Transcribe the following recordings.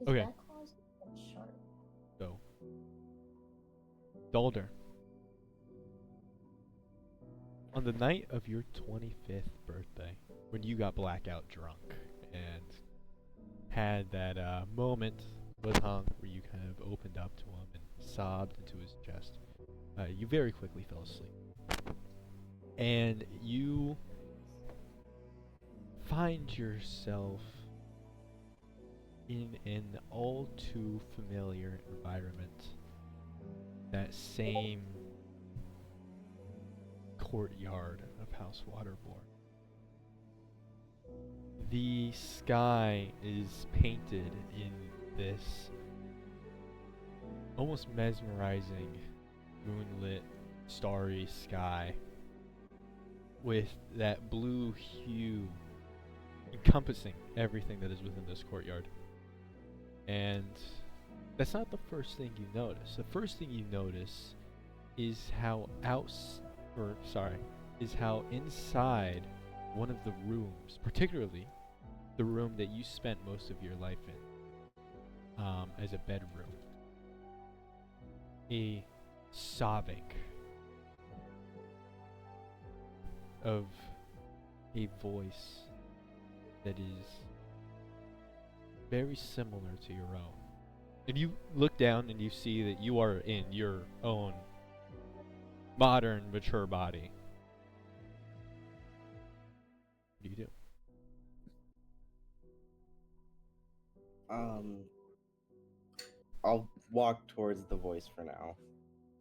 His Okay, back claws are sharp. so Daldur, on the night of your 25th birthday, when you got blackout drunk and had that moment with Hung where you kind of opened up to him and sobbed into his chest, you very quickly fell asleep. And you find yourself in an all too familiar environment. That same courtyard of House Waterborne. The sky is painted in this almost mesmerizing, moonlit, starry sky with that blue hue encompassing everything that is within this courtyard. And that's not the first thing you notice. The first thing you notice is how inside one of the rooms, particularly the room that you spent most of your life in, as a bedroom, a sobbing of a voice that is very similar to your own. And you look down and you see that you are in your own modern, mature body. What do you do? Um, I'll walk towards the voice for now.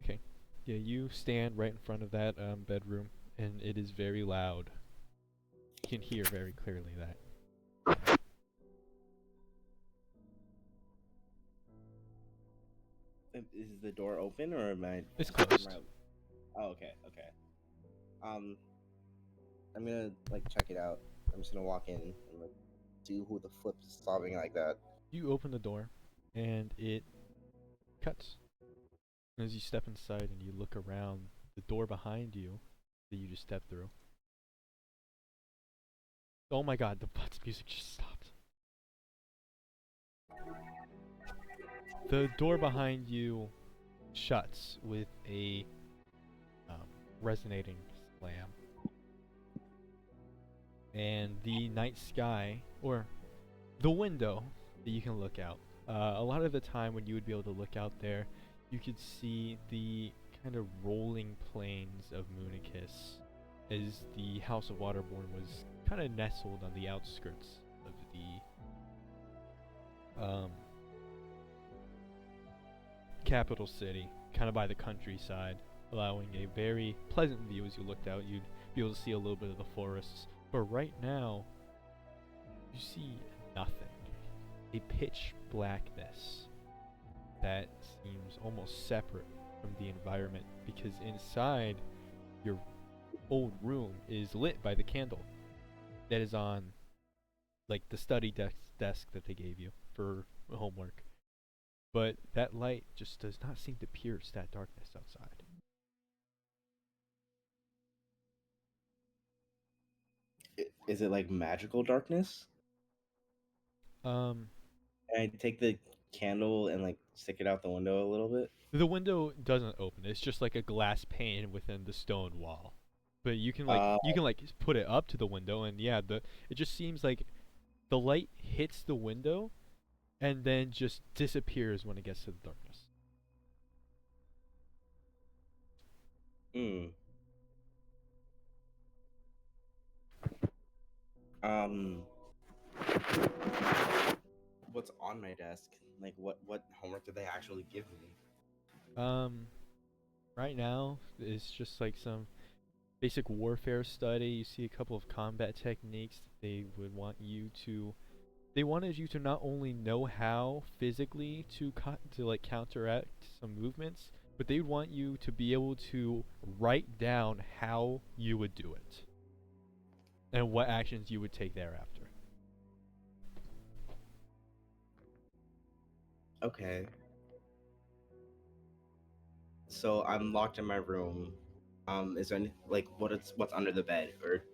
Okay. Yeah, you stand right in front of that bedroom, and it is very loud. You can hear very clearly that. Is the door open or am I? It's closed. Oh, okay, okay. Um, I'm gonna like check it out. I'm just gonna walk in and like see who the flip is sobbing like that. You open the door, and it cuts. And as you step inside and you look around, the door behind you that you just stepped through. Oh my god, the Butts music just stopped. The door behind you shuts with a resonating slam. And the night sky, or the window that you can look out, a lot of the time when you would be able to look out there, you could see the kind of rolling plains of Moonicus as the House of Waterborne was kind of nestled on the outskirts of the capital city, kind of by the countryside, allowing a very pleasant view as you looked out. You'd be able to see a little bit of the forests. But right now, you see nothing. A pitch blackness that seems almost separate from the environment, because inside your old room is lit by the candle that is on like the study desk that they gave you for homework. But that light just does not seem to pierce that darkness outside. Is it like magical darkness? Um, And I take the candle and like stick it out the window a little bit. the window doesn't open. It's just like a glass pane within the stone wall. But Uh, you can like put it up to the window, and yeah, the it just seems like the light hits the window and then just disappears when it gets to the darkness. hmm. Um, what's on my desk? Like, what homework did they actually give me? Um, right now it's just like some basic warfare study. You see a couple of combat techniques that they would want you to. They wanted you to not only know how physically to like counteract some movements, but they would want you to be able to write down how you would do it and what actions you would take thereafter. Okay. So I'm locked in my room. Is there any like what's under the bed or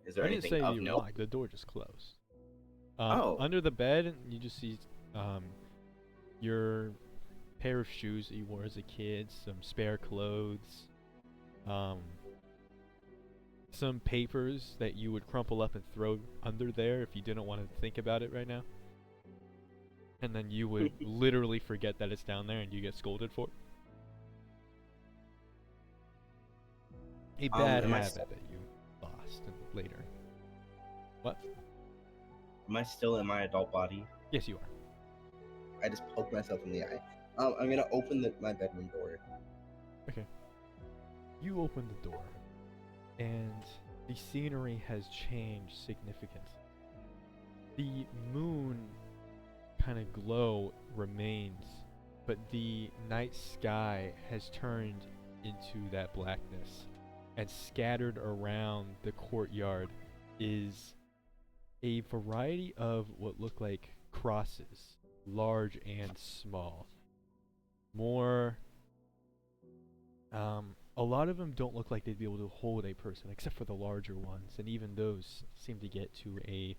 is there I didn't anything say of you were note? locked. The door just closed. Oh, Under the bed, you just see um, your pair of shoes that you wore as a kid, some spare clothes, um, some papers that you would crumple up and throw under there if you didn't want to think about it right now. And then you would literally forget that it's down there and you get scolded for it. A bad Am I habit that you lost later. What? am I still in my adult body? Yes, you are. I just poked myself in the eye. I'm gonna open my bedroom door. Okay. You open the door, and the scenery has changed significantly. The moon kind of glow remains, but the night sky has turned into that blackness, and scattered around the courtyard is a variety of what look like crosses, large and small. More, a lot of them don't look like they'd be able to hold a person, except for the larger ones, and even those seem to get to a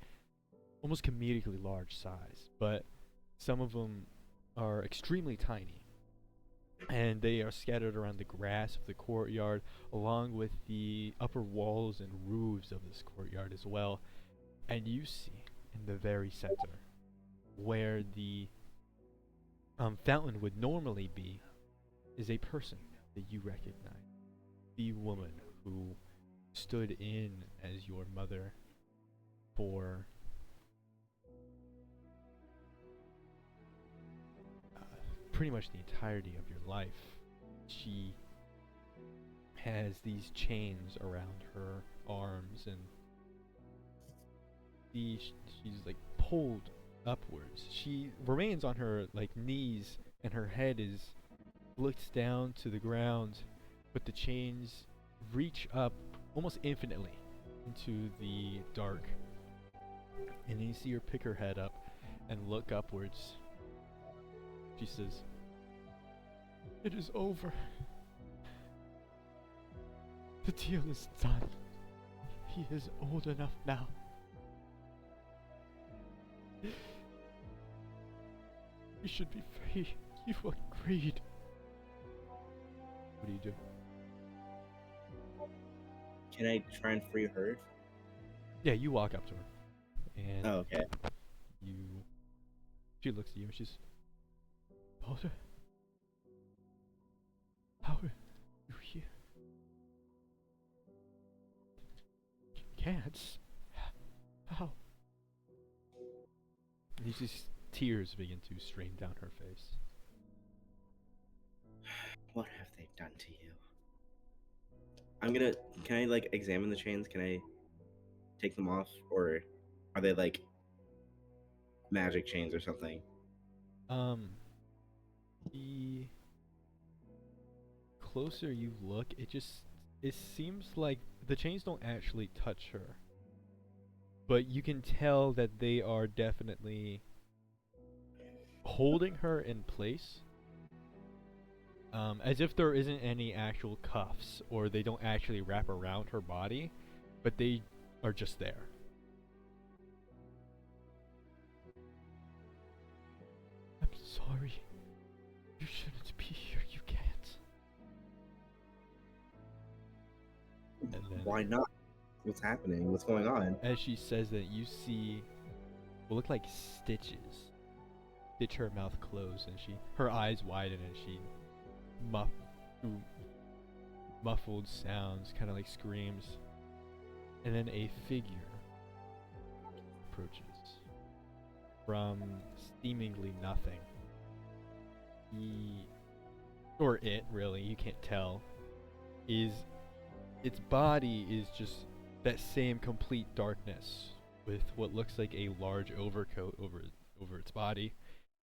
almost comedically large size. But some of them are extremely tiny, and they are scattered around the grass of the courtyard, along with the upper walls and roofs of this courtyard as well. And you see in the very center, where the fountain would normally be, is a person that you recognize. The woman who stood in as your mother for pretty much the entirety of your life. She has these chains around her arms, and she's like pulled upwards. She remains on her like knees, and her head is looked down to the ground, but the chains reach up almost infinitely into the dark. And then you see her pick her head up and look upwards. She says, "It is over. The deal is done. He is old enough now. He should be free. You agreed." What do you do? Can I try and free her? Yeah, you walk up to her, and Oh, okay. she looks at you and she's, "Daldur, how are you here?" "Can't. How?" And you see tears begin to stream down her face. What have they done to you? Can I like examine the chains? Can I take them off, or are they like magic chains or something? The closer you look, it seems like the chains don't actually touch her, but you can tell that they are definitely holding her in place, as if there isn't any actual cuffs, or they don't actually wrap around her body, but they are just there. "I'm sorry. You shouldn't be here. You can't." And then, Why not? What's happening? What's going on? as she says that, you see what look like stitches stitch her mouth closed, and her eyes widen, and she through muffled sounds, kind of like screams. And then a figure approaches from seemingly nothing. It really, you can't tell, its body is just that same complete darkness, with what looks like a large overcoat over its body,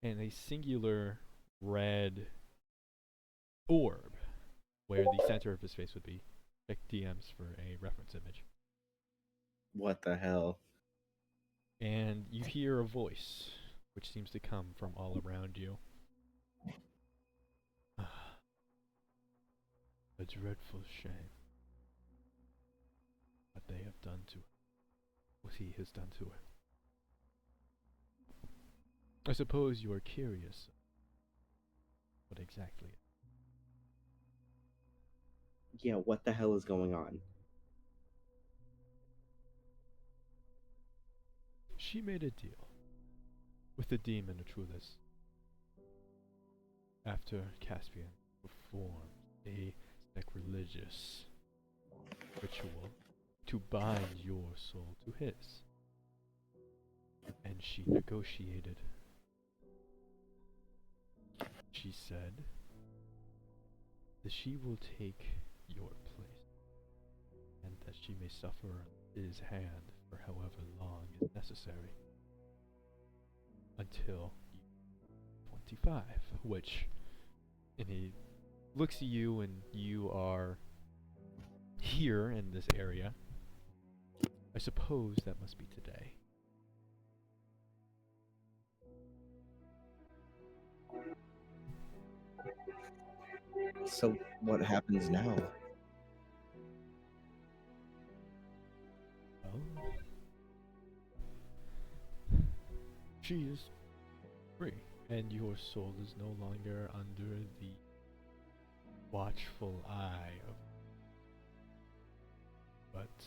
and a singular red orb where the center of his face would be. Check DMs for a reference image. What the hell? And you hear a voice which seems to come from all around you. "A dreadful shame what they have done to her. What he has done to her. I suppose you are curious what exactly. Yeah, what the hell is going on? She made a deal with the demon Atrulus after Caspian performed a sacrilegious ritual to bind your soul to his. And she negotiated. She said that she will take your place, and that she may suffer his hand for however long is necessary. Until you're 25, which, and he looks at you and you are here in this area. I suppose that must be today. So what happens now? Well, she is free, and your soul is no longer under the watchful eye of. But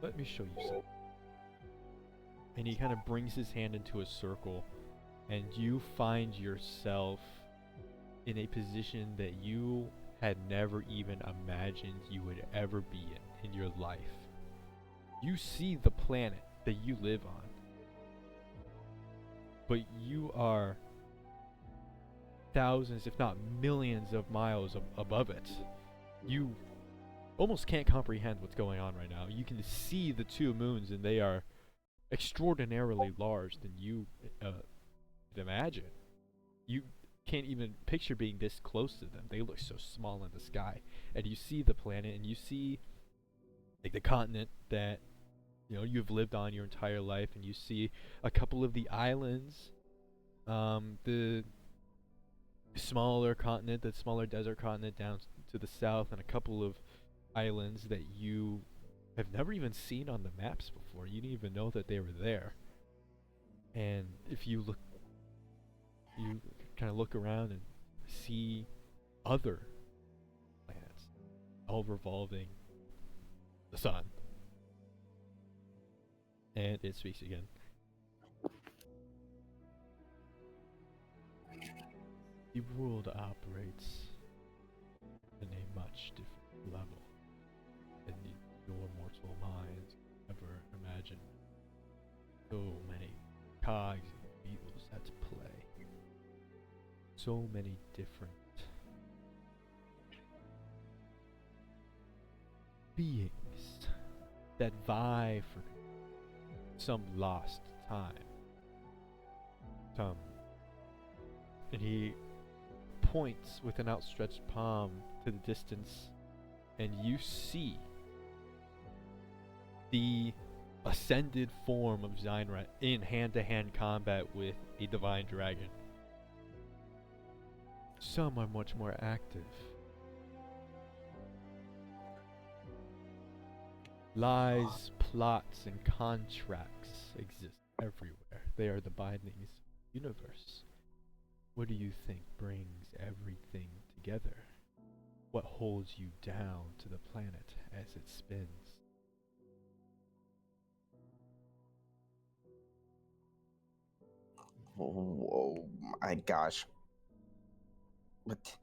let me show you something. And he kind of brings his hand into a circle, and you find yourself in a position that you had never even imagined you would ever be in your life. You see the planet that you live on, but you are thousands, if not millions of miles above it. You almost can't comprehend what's going on right now. You can see the two moons, and they are extraordinarily large than you could imagine. You can't even picture being this close to them. They look so small in the sky. And you see the planet, and you see like the continent that you've lived on your entire life, and you see a couple of the islands, the smaller continent, the smaller desert continent down to the south, and a couple of islands that you have never even seen on the maps before. You didn't even know that they were there. And if you kind of look around and see other planets all revolving the sun. And it speaks again. The world operates in a much different level than your mortal mind ever imagined. So many cogs and wheels at play. So many different beings that vie for some lost time. And he points with an outstretched palm to the distance, and you see the ascended form of Zynra in hand-to-hand combat with a divine dragon. Some are much more active. Lies, plots, and contracts exist everywhere. They are the bindings of the universe. What do you think brings everything together? What holds you down to the planet as it spins? Oh my gosh. What?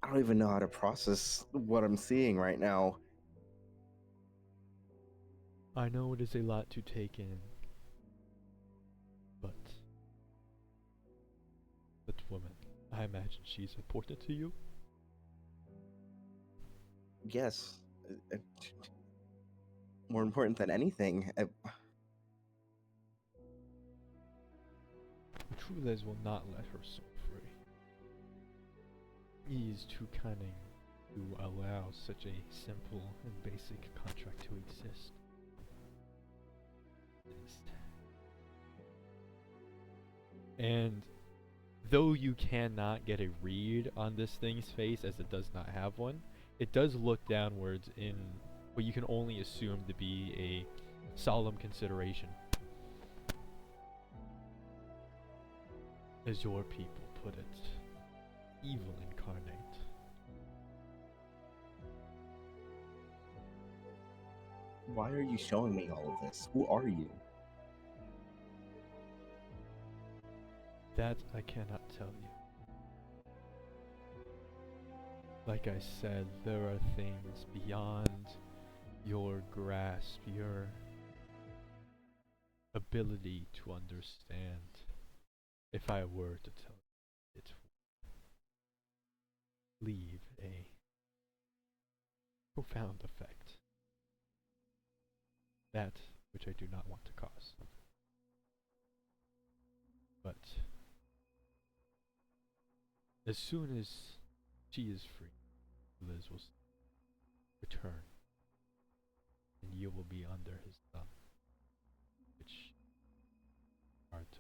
I don't even know how to process what I'm seeing right now. I know it is a lot to take in, but that woman, I imagine she's important to you? Yes. More important than anything. Trulez will not let her soul free. He is too cunning to allow such a simple and basic contract to exist. And though you cannot get a read on this thing's face, as it does not have one, it does look downwards in what you can only assume to be a solemn consideration. as your people put it, evil incarnate. Why are you showing me all of this? Who are you? That I cannot tell you. Like I said, there are things beyond your grasp, your ability to understand. If I were to tell you, it would leave a profound effect. That which I do not want to cause. But as soon as she is free, Liz will return, and you will be under his thumb, which are to.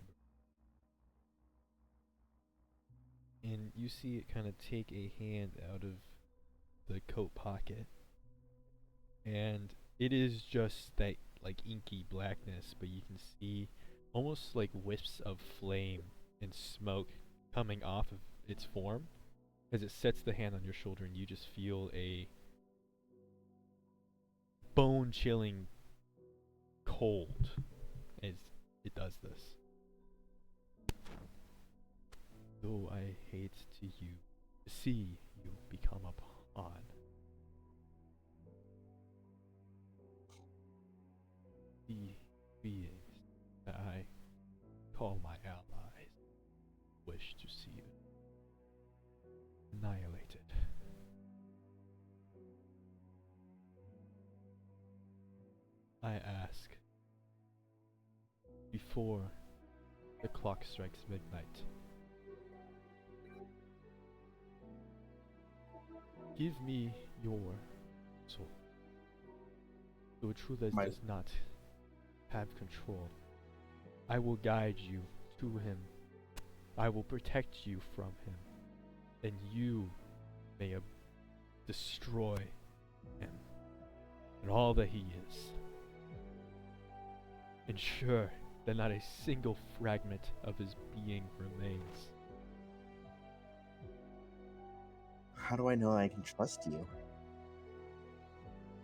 And you see it kind of take a hand out of the coat pocket, and it is just that like inky blackness, but you can see almost like wisps of flame and smoke coming off of its form as it sets the hand on your shoulder, and you just feel a bone chilling cold as it does this. Though I hate to see you become a pawn, the beings that I call my allies wish to see you annihilated. I ask, before the clock strikes midnight, give me your soul. Though Trules My does not have control, I will guide you to him. I will protect you from him, and you may destroy him and all that he is. Ensure that not a single fragment of his being remains. How do I know I can trust you?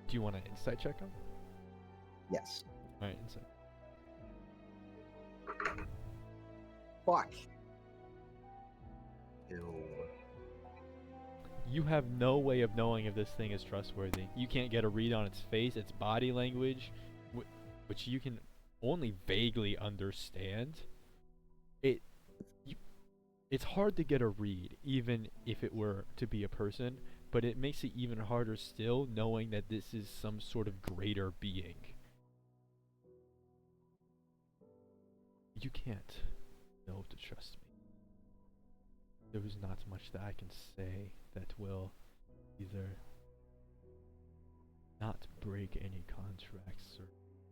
Do you want an insight check on? Yes. Alright, insight. Fuck. Ew. You have no way of knowing if this thing is trustworthy. You can't get a read on its face, its body language, which you can only vaguely understand. It's hard to get a read, even if it were to be a person, but it makes it even harder still knowing that this is some sort of greater being. You can't know to trust me. There is not much that I can say that will either not break any contracts or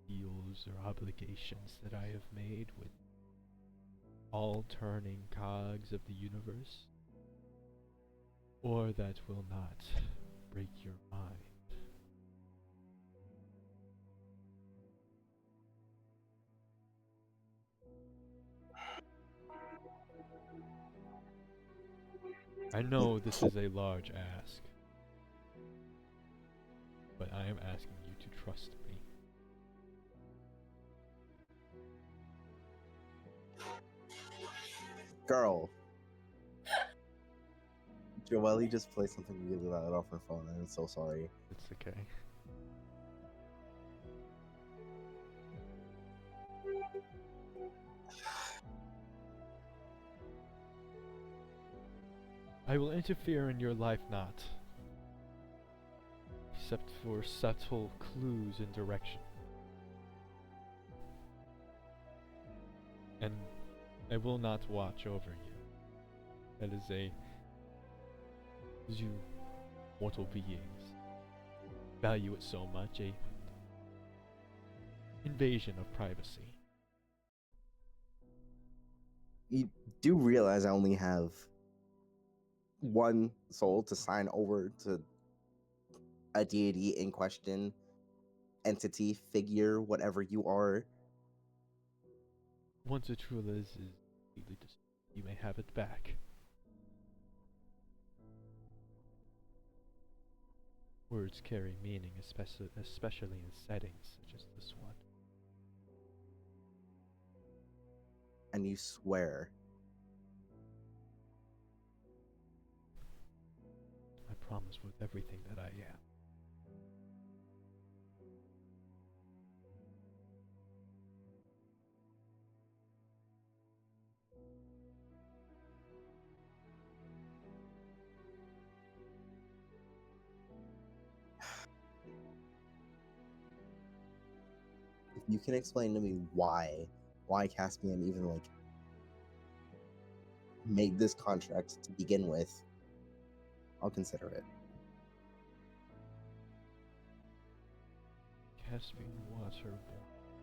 deals or obligations that I have made with all turning cogs of the universe, or that will not break your mind. I know this is a large ask, but I am asking you to trust me. Girl. Joelle just played something really loud off her phone, and I'm so sorry. It's okay. I will interfere in your life not, except for subtle clues and direction. And I will not watch over you. That is as you mortal beings value it so much, a invasion of privacy. You do realize I only have one soul to sign over to a deity in question, entity, figure, whatever you are. Once a true Liz is completely destroyed, you may have it back. Words carry meaning, especially in settings such as this one. And you swear. I promise with everything that I am. If you can explain to me why Caspian even like made this contract to begin with, I'll consider it. Caspian water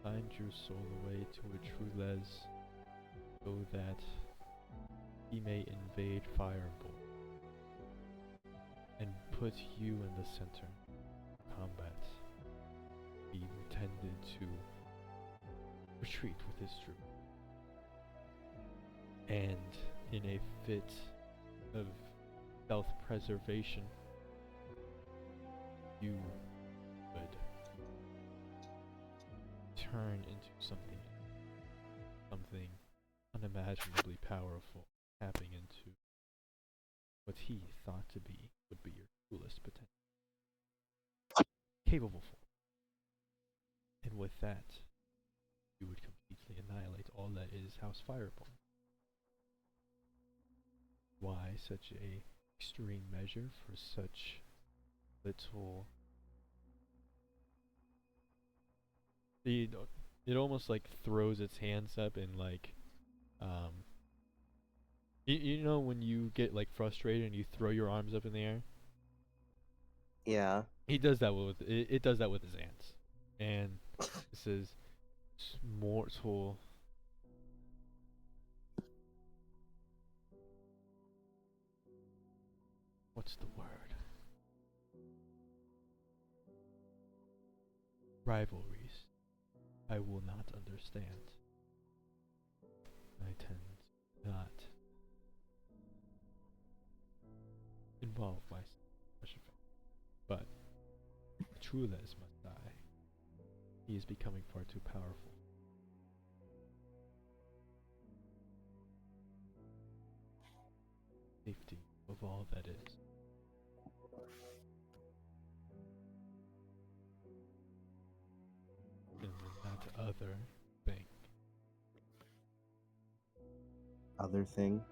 bind your soul away to a true les, so that he may invade Fireball and put you in the center of combat. He intended to retreat with his troop, and in a fit of self-preservation, you would turn into something unimaginably powerful, tapping into what he thought to be would be your coolest potential, capable form. And with that, you would completely annihilate all that is House Fireball. Why such a extreme measure for such little? It almost like throws its hands up and like, you know when you get like frustrated and you throw your arms up in the air. Yeah. He does that with it does that with his hands, and it says mortal. What's the word? Rivalries. I will not understand. I tend not involve myself in such a thing. But Trules must die. He is becoming far too powerful. Safety of all that is. And that other thing. Other thing?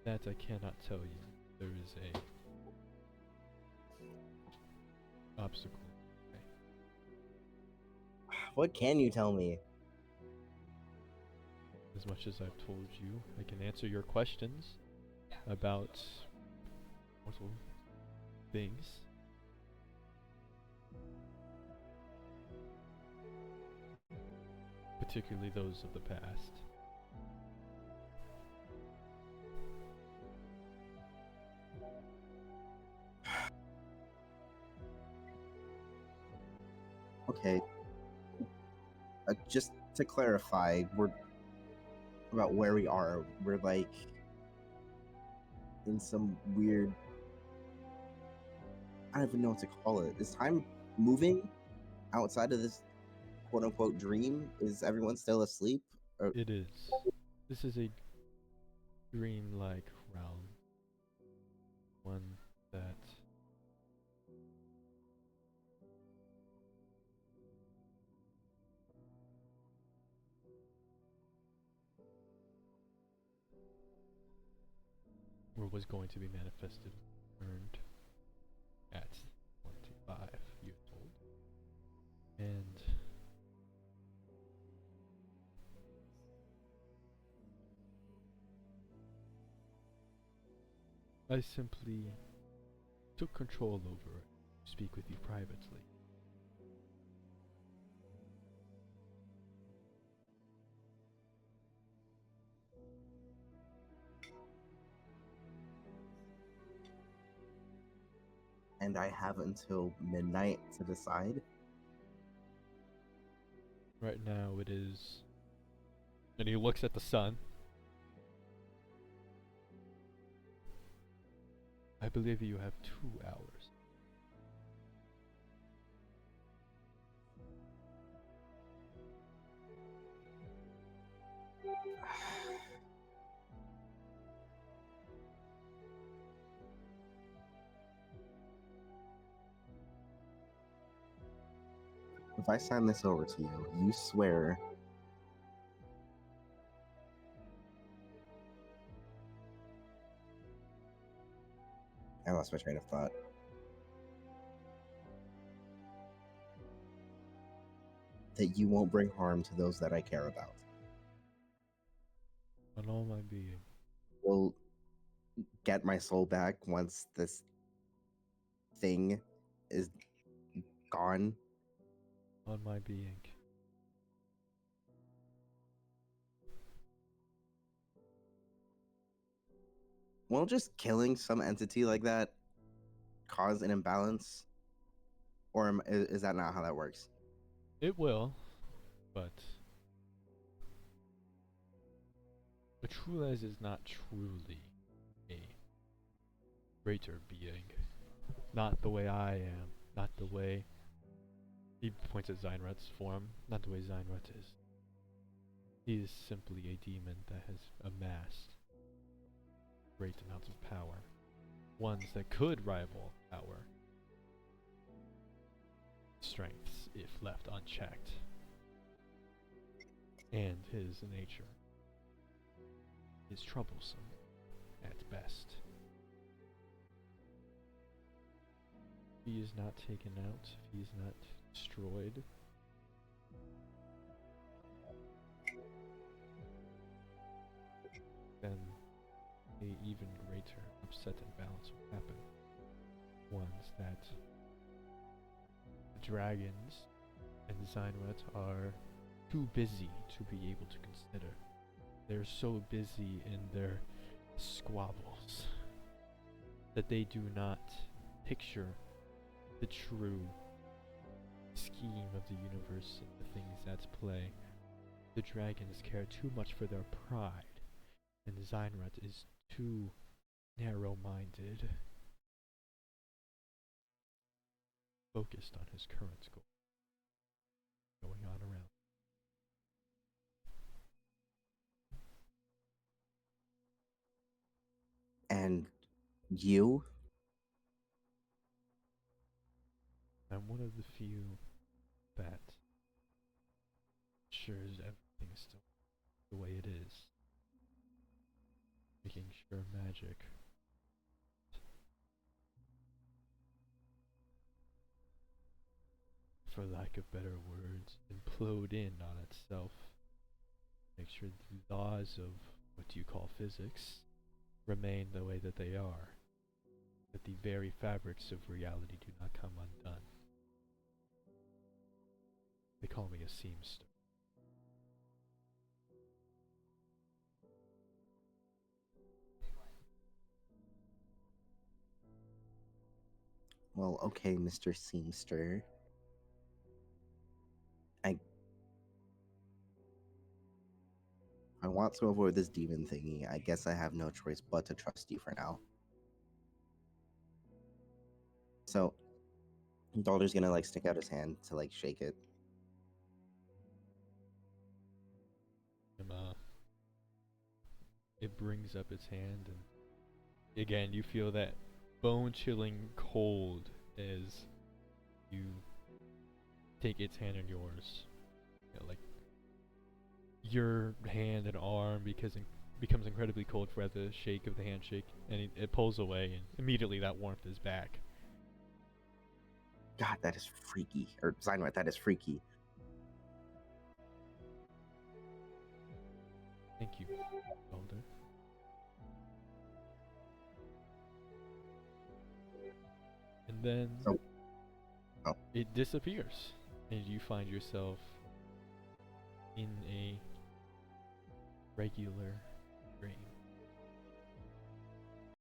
That I cannot tell you. There is a obstacle. What can you tell me? As much as I've told you, I can answer your questions about mortal things. Particularly those of the past. Okay. Just to clarify, we're about where we are. We're like in some weird. I don't even know what to call it. Is time moving outside of this quote unquote dream? Is everyone still asleep? Or It is. This is a dream-like realm. One that or was going to be manifested, earned at 25 years old. And I simply took control over it to speak with you privately. and I have until midnight to decide. Right now it is. And he looks at the sun. I believe you have 2 hours. If I sign this over to you, you swear. I lost my train of thought. That you won't bring harm to those that I care about. On all my being. Will get my soul back once this thing is gone. On my being. Will just killing some entity like that cause an imbalance? Or is that not how that works? It will, but a Trulez is not truly a greater being. Not the way I am. Not the way. He points at Zeinrat's form. Not the way Zeinrat is. He is simply a demon that has amassed great amounts of power. Ones that could rival our strengths if left unchecked. And his nature is troublesome at best. If he is not taken out, if he is not destroyed, then a even greater upset and balance will happen. Ones that the dragons and Zeinrat are too busy to be able to consider. They're so busy in their squabbles that they do not picture the true scheme of the universe and the things at play. The dragons care too much for their pride, and Zeinrat is too narrow-minded, focused on his current goal going on around. And you? I'm one of the few that ensures everything is still the way it is, making sure magic for lack of better words, implode in on itself. Make sure the laws of what you call physics remain the way that they are. That the very fabrics of reality do not come undone. They call me a seamster. Well, okay, Mr. Seamster. I want to avoid this demon thingy. I guess I have no choice but to trust you for now. So, Daldur's gonna like stick out his hand to like shake it. It brings up its hand, and again, you feel that bone-chilling cold as you take its hand in yours. You know, like your hand and arm becomes incredibly cold for the shake of the handshake, and it pulls away, and immediately that warmth is back. God, that is freaky. Or Zeinrat, that is freaky. Thank you, Daldur. And then it disappears, and you find yourself in a regular